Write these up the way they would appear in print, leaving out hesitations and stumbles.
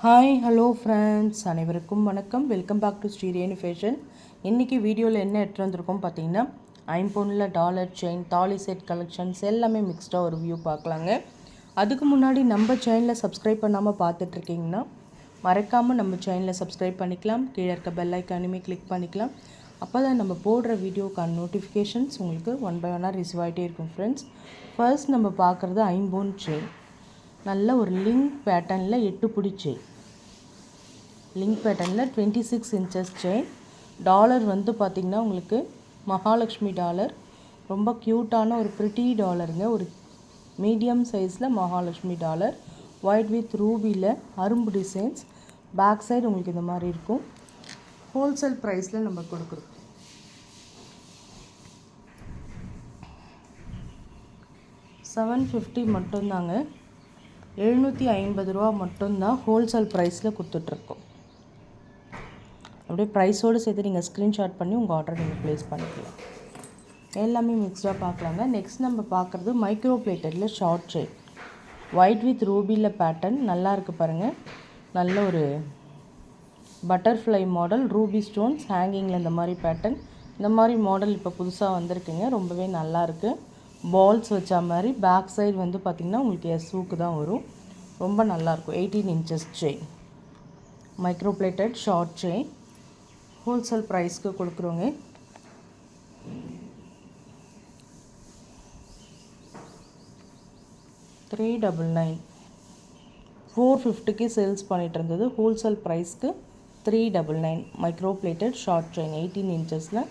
Hi hello friends, அனைவருக்கும் வணக்கம். Welcome back to Srirenu fashion. இன்றைக்கி வீடியோவில் என்ன எடுத்துகிட்டு வந்திருக்கோம் பார்த்தீங்கன்னா, ஐம்பொன்னில் டாலர் செயின், தாலி செட் கலெக்ஷன்ஸ் எல்லாமே மிக்ஸ்டாக ஒரு வியூ பார்க்கலாங்க. அதுக்கு முன்னாடி நம்ம சேனலை சப்ஸ்கிரைப் பண்ணாமல் பார்த்துட்ருக்கீங்கன்னா மறக்காமல் நம்ம சேனலை சப்ஸ்கிரைப் பண்ணிக்கலாம். கீழே இருக்க பெல் ஐக்கானுமே கிளிக் பண்ணிக்கலாம். அப்போ தான் நம்ம போடுற வீடியோக்கான நோட்டிஃபிகேஷன்ஸ் உங்களுக்கு ஒன் பை ஒன்னாக ரிசீவ் ஆகிட்டே இருக்கும். ஃப்ரெண்ட்ஸ், ஃபர்ஸ்ட் நம்ம பார்க்குறது ஐம்பொன் செயின். நல்ல ஒரு லிங்க் பேட்டர்னில் 8 பிடி செயின். லிங்க் பேட்டர்னில் 26 inches செயின். டாலர் வந்து பார்த்திங்கன்னா உங்களுக்கு மகாலட்சுமி டாலர். ரொம்ப க்யூட்டான ஒரு ப்ரிட்டி டாலருங்க. ஒரு மீடியம் சைஸில் மகாலட்சுமி டாலர். ஒயிட் வித் ரூபியில் அரும்பு டிசைன்ஸ். பேக் சைடு உங்களுக்கு இந்த மாதிரி இருக்கும். ஹோல்சேல் ப்ரைஸில் நம்ம கொடுக்குறோம். $750 மட்டும்தாங்க. 750 ரூபா மட்டும்தான் ஹோல்சேல் ப்ரைஸில் கொடுத்துட்ருக்கோம். அப்படியே ப்ரைஸோடு சேர்த்து நீங்கள் ஸ்க்ரீன்ஷாட் பண்ணி உங்கள் ஆர்டரை நீங்கள் ப்ளேஸ் பண்ணிக்கலாம். எல்லாமே மிக்ஸ்டாக பார்க்கலாங்க. நெக்ஸ்ட் நம்ம பார்க்குறது மைக்ரோ பிளேட்டடில் ஷார்ட் செயின். ஒயிட் வித் ரூபியில் பேட்டர்ன் நல்லா இருக்குது பாருங்கள். நல்ல ஒரு பட்டர்ஃப்ளை மாடல், ரூபி ஸ்டோன்ஸ் ஹேங்கிங்கில் இந்த மாதிரி பேட்டர்ன். இந்த மாதிரி மாடல் இப்போ புதுசாக வந்திருக்குங்க. ரொம்பவே நல்லாயிருக்கு. பால்ஸ் வச்ச மாதிரி பேக் சைடு வந்து பார்த்திங்கன்னா உங்களுக்கு எஸ்ஸூக்கு தான் வரும். ரொம்ப நல்லாயிருக்கும். 18 inches chain, micro plated short chain. Wholesale ப்ரைஸ்க்கு கொடுக்குறோங்க. $399, $450 சேல்ஸ் பண்ணிகிட்டு இருந்தது. ஹோல்சேல் ப்ரைஸ்க்கு $399. மைக்ரோ பிளேட்டட் ஷார்ட் செயின் 18 inchஸில்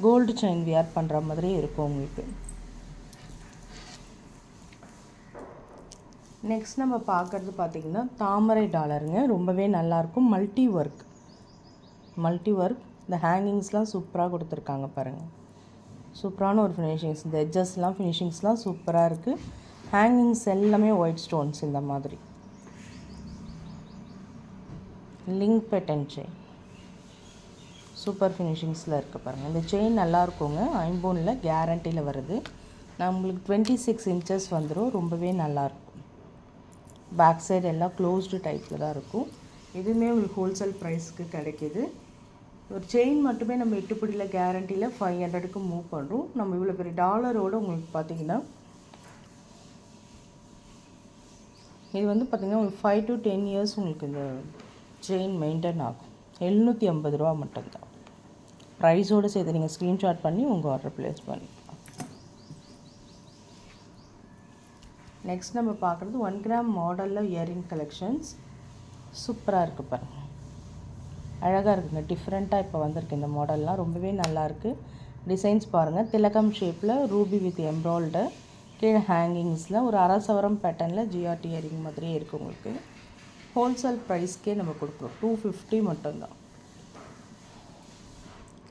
கோல்டு செயின் வியர் பண்ணுற மாதிரியே இருக்கும் உங்களுக்கு. நெக்ஸ்ட் நம்ம பார்க்குறது பார்த்திங்கன்னா தாமரை டாலருங்க. ரொம்பவே நல்லாயிருக்கும். Multi work. இந்த ஹேங்கிங்ஸ்லாம் சூப்பராக கொடுத்துருக்காங்க பாருங்கள். சூப்பரான ஒரு ஃபினிஷிங்ஸ். இந்த எட்ஜஸ்லாம் ஃபினிஷிங்ஸ்லாம் சூப்பராக இருக்குது. ஹேங்கிங்ஸ் எல்லாமே ஒயிட் ஸ்டோன்ஸ் இந்த மாதிரி. லிங்க் பேட்டர்ன் செயின் சூப்பர் ஃபினிஷிங்ஸில் இருக்குது பாருங்கள். இந்த செயின் நல்லாயிருக்குங்க. ஐம்பொன்னில் கேரண்டியில் வருது. நான் உங்களுக்கு 26 inches வந்துடும். ரொம்பவே நல்லாயிருக்கும். பேக் சைடு எல்லாம் க்ளோஸ்டு டைப்பில் தான் இருக்கும். இதுவுமே உங்களுக்கு ஹோல்சேல் ப்ரைஸ்க்கு கிடைக்கிது. ஒரு செயின் மட்டுமே நம்ம 8 பிடியில் கேரண்டியில் 500க்கு மூவ் பண்ணுறோம். நம்ம இவ்வளோ பெரிய டாலரோடு உங்களுக்கு பார்த்திங்கன்னா இது வந்து பார்த்திங்கன்னா உங்களுக்கு 5 to 10 years உங்களுக்கு இந்த செயின் மெயின்டைன் ஆகும். 750 ரூபா மட்டும்தான். ப்ரைஸோடு சேர்த்து நீங்கள் ஸ்க்ரீன்ஷாட் பண்ணி உங்கள் ஆர்டர் ப்ளேஸ் பண்ணிக்கலாம். நெக்ஸ்ட் நம்ம பார்க்குறது 1 gram மாடலில் இயரிங் கலெக்ஷன்ஸ். சூப்பராக இருக்குது பாருங்கள். அழகாக இருக்குங்க. டிஃப்ரெண்ட்டாக இப்போ வந்திருக்கு இந்த மாடல்லாம். ரொம்பவே நல்லாயிருக்கு. டிசைன்ஸ் பாருங்கள். திலகம் ஷேப்பில் ரூபி வித் எம்ப்ராய்டு. கீழே ஹேங்கிங்ஸில் ஒரு அரை சவரம் பேட்டர்னில் ஜிஆர்டி இயரிங் மாதிரியே இருக்குது உங்களுக்கு. ஹோல்சேல் ப்ரைஸ்க்கே நம்ம கொடுக்குறோம். 250 மட்டும்தான்.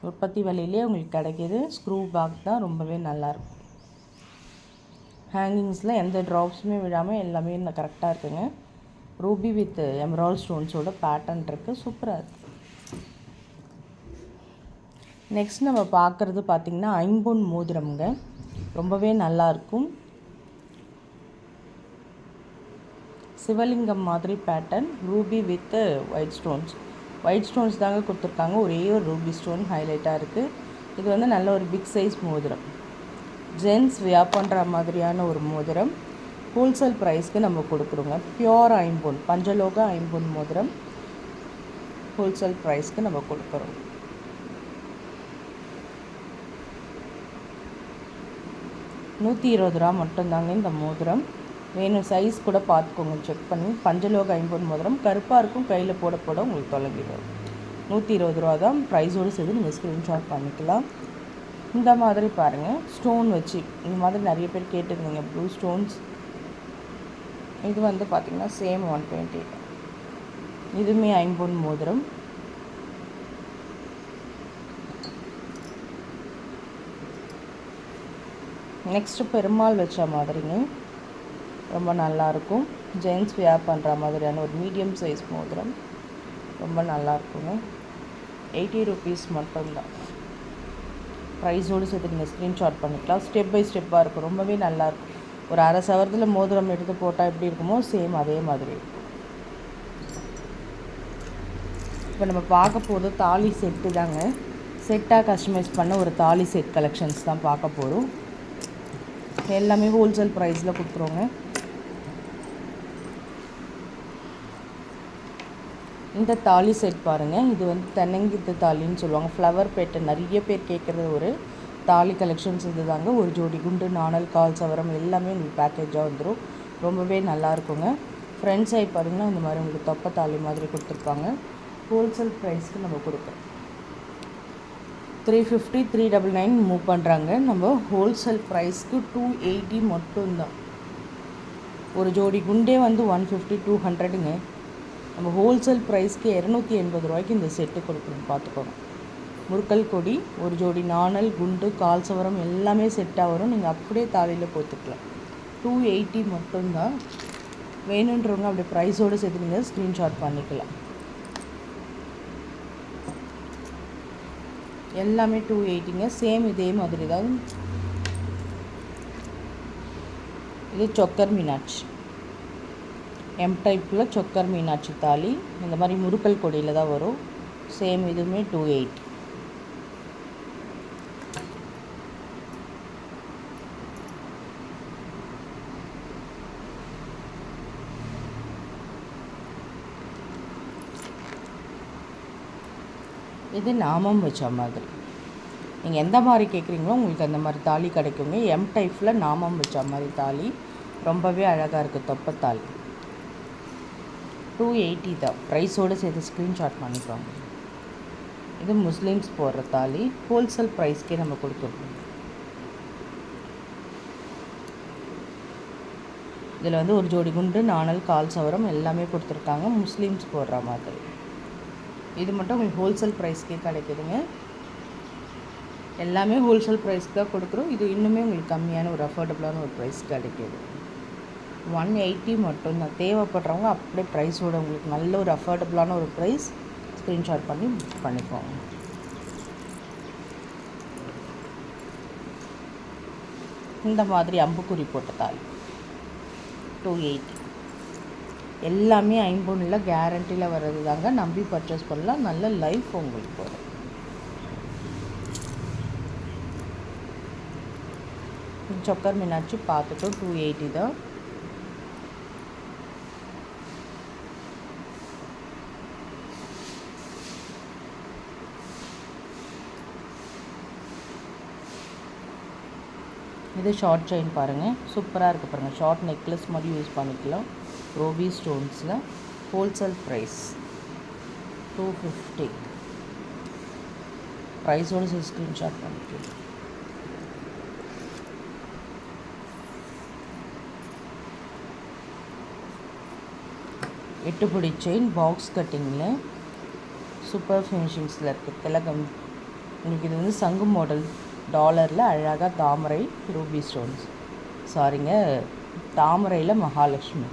உற்பத்தி விலையிலே உங்களுக்கு கிடைக்கிது. ஸ்க்ரூ பேக் தான். ரொம்பவே நல்லாயிருக்கும். ஹேங்கிங்ஸில் எந்த ட்ராப்ஸுமே விழாமல் எல்லாமே இந்த கரெக்டாக இருக்குங்க. ரூபி வித் எமரால்ட் ஸ்டோன்ஸோட பேட்டர்ன் இருக்குது. சூப்பராக இருக்குது. நெக்ஸ்ட் நம்ம பார்க்குறது பார்த்திங்கன்னா ஐம்பொன் மோதிரம்ங்க. ரொம்பவே நல்லாயிருக்கும். சிவலிங்கம் மாதிரி pattern. Ruby with white stones தாங்க கொடுத்துருக்காங்க. ஒரே ஒரு ரூபி ஸ்டோன் ஹைலைட்டாக இருக்குது. இது வந்து நல்ல ஒரு பிக் சைஸ் மோதிரம். ஜென்ஸ் வியர் பண்ணுற மாதிரியான ஒரு மோதிரம். ஹோல்சேல் ப்ரைஸ்க்கு நம்ம கொடுக்குறோங்க. பியோர் ஐம்பொன், பஞ்சலோக ஐம்பொன் மோதிரம் ஹோல்சேல் ப்ரைஸ்க்கு நம்ம கொடுக்குறோம். $120 மட்டும்தாங்க இந்த மோதிரம். வேணும் சைஸ் கூட பார்த்துக்கோங்க, செக் பண்ணி. பஞ்சலோக ஐம்பொன் மோதிரம் கருப்பாக இருக்கும். கையில் போட போட உங்களுக்கு தொலைங்கி வரும். $120 தான். ப்ரைஸோடு சேர்த்து நீங்கள் ஸ்க்ரீன்ஷாட் பண்ணிக்கலாம். இந்த மாதிரி பாருங்கள். ஸ்டோன் வச்சு இந்த மாதிரி நிறைய பேர் கேட்டிருந்தீங்க. Blue stones. இது வந்து பார்த்திங்கன்னா சேம் 120. இதுவுமே ஐம்பொன் மோதிரம். நெக்ஸ்ட்டு பெருமாள் வச்ச மாதிரிங்க. ரொம்ப நல்லாயிருக்கும். ஜென்ஸ் வியர் பண்ணுற மாதிரியான ஒரு மீடியம் சைஸ் மோதிரம். ரொம்ப நல்லாயிருக்குங்க. $80 மட்டும்தான். ப்ரைஸோடு சேர்த்து நீங்கள் ஸ்க்ரீன்ஷாட் பண்ணிக்கலாம். ஸ்டெப் பை ஸ்டெப்பாக இருக்கும். ரொம்பவே நல்லாயிருக்கும். ஒரு அரை சவரத்தில் மோதிரம் எடுத்து போட்டால் எப்படி இருக்குமோ சேம் அதே மாதிரி இருக்கும். இப்போ நம்ம பார்க்க போகிறது தாலி செட்டு தாங்க. செட்டாக கஸ்டமைஸ் பண்ண ஒரு தாலி செட் கலெக்ஷன்ஸ் தான் பார்க்க போகிறோம். எல்லாமே ஹோல்சேல் ப்ரைஸில் கொடுத்துருவோங்க. இந்த தாலி செட் பாருங்கள். இது வந்து தென்னங்கித்து தாலின்னு சொல்லுவாங்க. ஃப்ளவர் பேட்டர்ன் நிறைய பேர் கேட்குறது ஒரு தாலி கலெக்ஷன்ஸ் இது தாங்க. ஒரு ஜோடி குண்டு, நாணல், கால் சவரம் எல்லாமே உங்களுக்கு பேக்கேஜாக வந்துடும். ரொம்பவே நல்லாயிருக்குங்க. ஃப்ரண்ட் சைட் பார்த்திங்கன்னா இந்த மாதிரி உங்களுக்கு தொப்பை தாலி மாதிரி கொடுத்துருப்பாங்க. ஹோல்சேல் ப்ரைஸ்க்கு நம்ம கொடுக்குறோம். 350, 399 மூவ் பண்ணுறாங்க. நம்ம ஹோல்சேல் ப்ரைஸ்க்கு 280 மட்டும்தான். ஒரு ஜோடி குண்டே வந்து 150, 200ங்க. நம்ம ஹோல்சேல் ப்ரைஸ்க்கு 280 ரூபாய்க்கு இந்த செட்டு கொடுக்குறோம். பார்த்துக்கோங்க. முறுக்கல் கொடி, ஒரு ஜோடி நாணல், குண்டு, கால் சவரம் எல்லாமே செட்டாக வரும். நீங்கள் அப்படியே தாலியில் போட்டுக்கலாம். 280 மட்டும்தான். வேணுன்றவங்க அப்படியே ப்ரைஸோடு சேர்த்து நீங்கள் ஸ்க்ரீன்ஷாட் பண்ணிக்கலாம். எல்லாமே 280ங்க. சேம் இதே மாதிரி தான். இது சொக்கர் மீனாட்சி, எம் டைப்பில் சொக்கர் மீனாட்சி தாலி. இந்த மாதிரி முறுக்கல் கொடியில் தான் வரும். சேம் இதுவுமே 280. இது நாமம் வச்ச மாதிரி. நீங்கள் எந்த மாதிரி கேட்குறீங்களோ உங்களுக்கு அந்த மாதிரி தாலி கிடைக்குங்க. எம் டைப்பில் நாமம் வச்ச மாதிரி தாலி ரொம்பவே அழகாக இருக்குது. தொப்பை தாலி 280 தான். ப்ரைஸோடு சேர்த்து ஸ்க்ரீன்ஷாட் பண்ணிக்கோங்க. இது முஸ்லீம்ஸ் போடுற தாலி. ஹோல்சேல் ப்ரைஸ்க்கே நம்ம கொடுத்துருக்கோம். இதில் வந்து ஒரு ஜோடி குண்டு, நாணல், கால் சவரம் எல்லாமே கொடுத்துருக்காங்க. முஸ்லீம்ஸ் போடுற மாதிரி. இது மட்டும் உங்களுக்கு ஹோல்சேல் ப்ரைஸ்க்கே கிடைக்குதுங்க. எல்லாமே ஹோல்சேல் ப்ரைஸ்க்கு தான் கொடுக்குறோம். இது இன்னுமே உங்களுக்கு கம்மியான ஒரு அஃபோர்டபுளான ஒரு ப்ரைஸ் கிடைக்கிது. 180 மட்டும்தான். தேவைப்படுறவங்க அப்படியே ப்ரைஸோட உங்களுக்கு நல்ல ஒரு அஃபோர்டபுளான ஒரு ப்ரைஸ் ஸ்க்ரீன்ஷாட் பண்ணி புக் பண்ணிக்கோங்க. இந்த மாதிரி அம்புக்குறி போட்ட தாலி 280. எல்லாமே ஐம்பொன்னில் கேரண்டியில் வர்றது தாங்க. நம்பி பர்ச்சேஸ் பண்ணலாம். நல்ல லைஃப் உங்களுக்கு வரும். சொக்கர் மீனாட்சி பார்த்துட்டோம். 280 தான். இது ஷார்ட் செயின் பாருங்கள். சூப்பராக இருக்குது பாருங்கள். ஷார்ட் நெக்லஸ் மாதிரி யூஸ் பண்ணிக்கலாம். ரோபி ஸ்டோன்ஸில். Wholesale price 250. ப்ரைஸோடு ஸ்க்ரீன்ஷாட் பண்ணிக்கலாம். எட்டுப்பொடி செயின் பாக்ஸ் கட்டிங்கில் சூப்பர் ஃபினிஷிங்ஸில் இருக்குது. திலகம் உங்களுக்கு இது வந்து சங்கு மாடல் டாலரில் அழகாக தாமரை ரூபி ஸ்டோன்ஸ், சாரிங்க தாமரையில் மகாலட்சுமி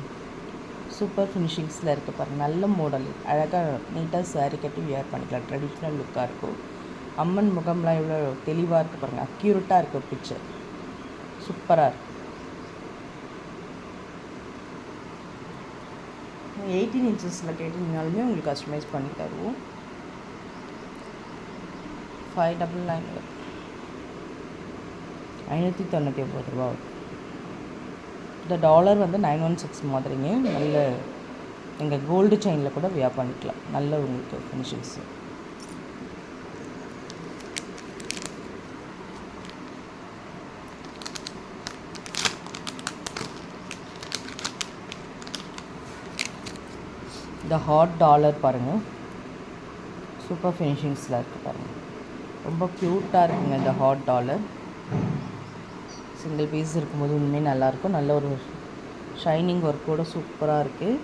சூப்பர் ஃபினிஷிங்ஸில் இருக்குது பாருங்கள். நல்ல மாடல், அழகாக நீட்டாக சாரீ கட்டி வியர் பண்ணிக்கலாம். ட்ரெடிஷ்னல் லுக்காக இருக்கும். அம்மன் முகம்லாம் எவ்வளோ தெளிவாக இருக்குது பாருங்கள். அக்யூரேட்டாக இருக்குது பிக்சர். சூப்பராக இருக்குது. 18 இன்ச்சஸில் கேட்டிங்கனாலுமே உங்களுக்கு கஸ்டமைஸ் பண்ணி தருவோம். 599 599 ரூபா. இந்த டாலர் வந்து 916 மாதிரிங்க. நல்ல எங்கள் கோல்டு செயினில் கூட வியா பண்ணிக்கலாம். நல்ல உங்களுக்கு ஃபினிஷிங்ஸு. இந்த ஹாட் டாலர் பாருங்கள். சூப்பர் ஃபினிஷிங்ஸில் இருக்குது பாருங்கள். ரொம்ப க்யூட்டாக இருக்குங்க இந்த ஹாட் டாலர். சிங்கிள் பீஸ் இருக்கும்போது உண்மையே நல்லாயிருக்கும். நல்ல ஒரு ஷைனிங் ஒர்க்கோடு சூப்பராக இருக்குது.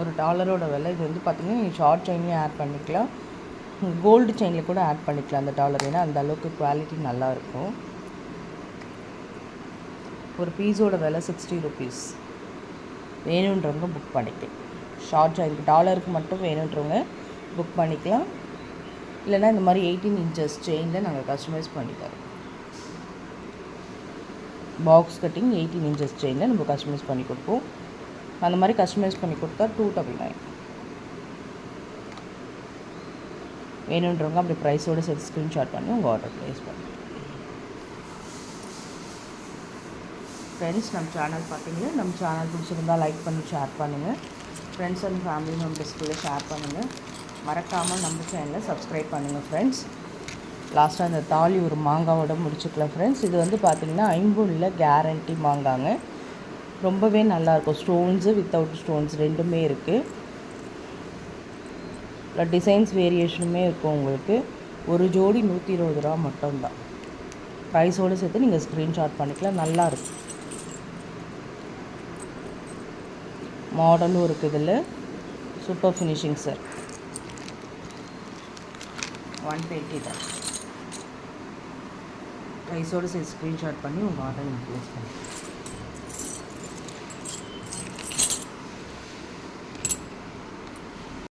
ஒரு டாலரோட விலை இது வந்து பார்த்திங்கன்னா நீங்கள் ஷார்ட் செயின்லேயும் ஆட் பண்ணிக்கலாம், கோல்டு செயினில் கூட ஆட் பண்ணிக்கலாம் அந்த டாலர். ஏன்னா அந்த அளவுக்கு குவாலிட்டி நல்லாயிருக்கும். ஒரு பீஸோட விலை 60 ருபீஸ். வேணுன்றவங்க புக் பண்ணிக்கலாம். ஷார்ட் செயினுக்கு டாலருக்கு மட்டும் வேணுன்றவங்க புக் பண்ணிக்கலாம். இல்லைனா இந்த மாதிரி 18 இன்ச்சஸ் செயினில் நாங்கள் கஸ்டமைஸ் பண்ணி தரோம். பாக்ஸ் கட்டிங் 18 இன்ச்சஸ் செயினில் நம்ம கஸ்டமைஸ் பண்ணி கொடுப்போம். அந்த மாதிரி கஸ்டமைஸ் பண்ணி கொடுத்தா 299. வேணுன்றவங்க அப்படி ப்ரைஸோடு சேர்த்து ஸ்க்ரீன்ஷாட் பண்ணி உங்கள் ஆர்டர் ப்ளேஸ் பண்ணுங்கள். ஃப்ரெண்ட்ஸ், நம்ம சேனல் பார்த்தீங்கன்னா நம்ம சேனல் பிடிச்சிருந்தால் லைக் பண்ணி ஷேர் பண்ணுங்கள். ஃப்ரெண்ட்ஸ் அண்ட் ஃபேமிலி மெம்பர்ஸ்குள்ளே ஷேர் பண்ணுங்கள். மறக்காமல் நம்ம சேனலை சப்ஸ்கிரைப் பண்ணுங்கள். ஃப்ரெண்ட்ஸ், லாஸ்ட்டாக அந்த தாலி ஒரு மாங்காவோட முடிச்சுக்கலாம். ஃப்ரெண்ட்ஸ், இது வந்து பார்த்திங்கன்னா ஐம்பொன்னில் கேரண்டி மாங்காங்க. ரொம்பவே நல்லாயிருக்கும். ஸ்டோன்ஸு வித்தவுட் ஸ்டோன்ஸ் ரெண்டுமே இருக்குது. இல்லை டிசைன்ஸ் வேரியேஷனுமே இருக்கும். உங்களுக்கு ஒரு ஜோடி 120 ரூபா மட்டும்தான். ப்ரைஸோடு சேர்த்து நீங்கள் ஸ்க்ரீன்ஷாட் பண்ணிக்கலாம். நல்லாயிருக்கும். மாடலும் இருக்குது. இதில் சூப்பர் ஃபினிஷிங் சார். 120 தான். ப்ரைஸோடு சேர்த்து ஸ்க்ரீன்ஷாட் பண்ணி உங்கள் ஆர்டர் நீங்கள் ப்ளேஸ் பண்ணுங்கள்.